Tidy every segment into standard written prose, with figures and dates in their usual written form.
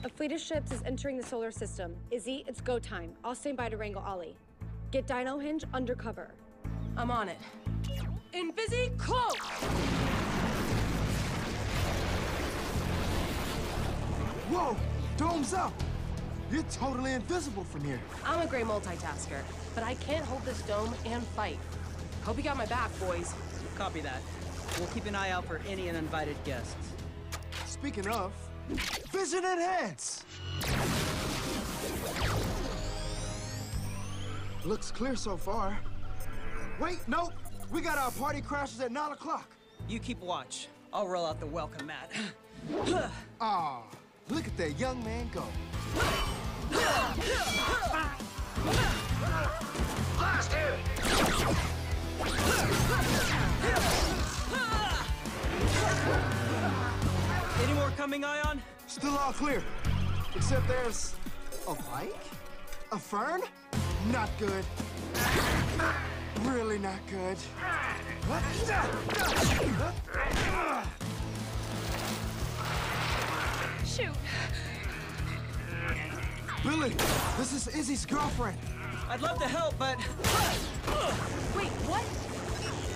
A fleet of ships is entering the solar system. Izzy, it's go time. I'll stand by to wrangle Ollie. Get Dino Hinge undercover. I'm on it. Invisi cloak! Whoa! Dome's up! You're totally invisible from here. I'm a great multitasker, but I can't hold this dome and fight. Hope you got my back, boys. Copy that. We'll keep an eye out for any uninvited guests. Speaking of, vision enhance! Looks clear so far. Wait, nope! We got our party crashers at 9 o'clock. You keep watch. I'll roll out the welcome mat. Aw, look at that young man go. Blast him! Any more coming, Ion? Still all clear. Except there's a bike? A fern? Not good. Really not good. Shoot. Billy, this is Izzy's girlfriend. I'd love to help, but... Wait, what?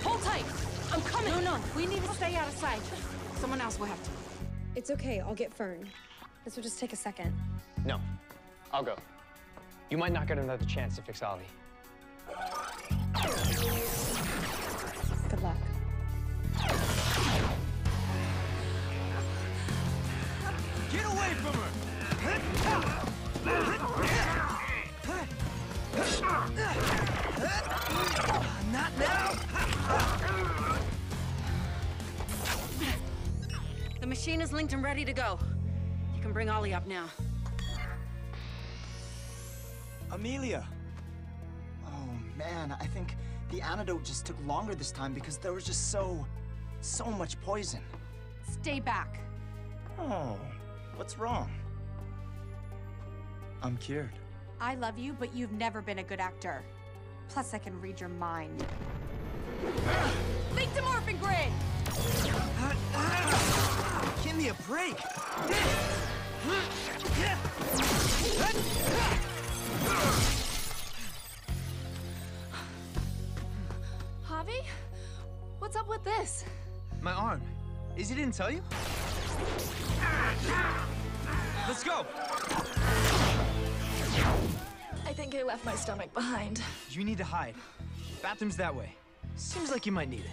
Hold tight. I'm coming. No, we need to stay out of sight. Someone else will have to. It's okay, I'll get Fern. This will just take a second. No, I'll go. You might not get another chance to fix Ollie. Good luck. Get away from her! Not now! The machine is linked and ready to go. You can bring Ollie up now. Amelia! Oh, man, I think the antidote just took longer this time because there was just so much poison. Stay back. Oh, what's wrong? I'm cured. I love you, but you've never been a good actor. Plus, I can read your mind. Link to morphing grid! Give me a break! Javi? What's up with this? My arm. Izzy didn't tell you? Let's go! I think I left my stomach behind. You need to hide. Bathroom's that way. Seems like you might need it.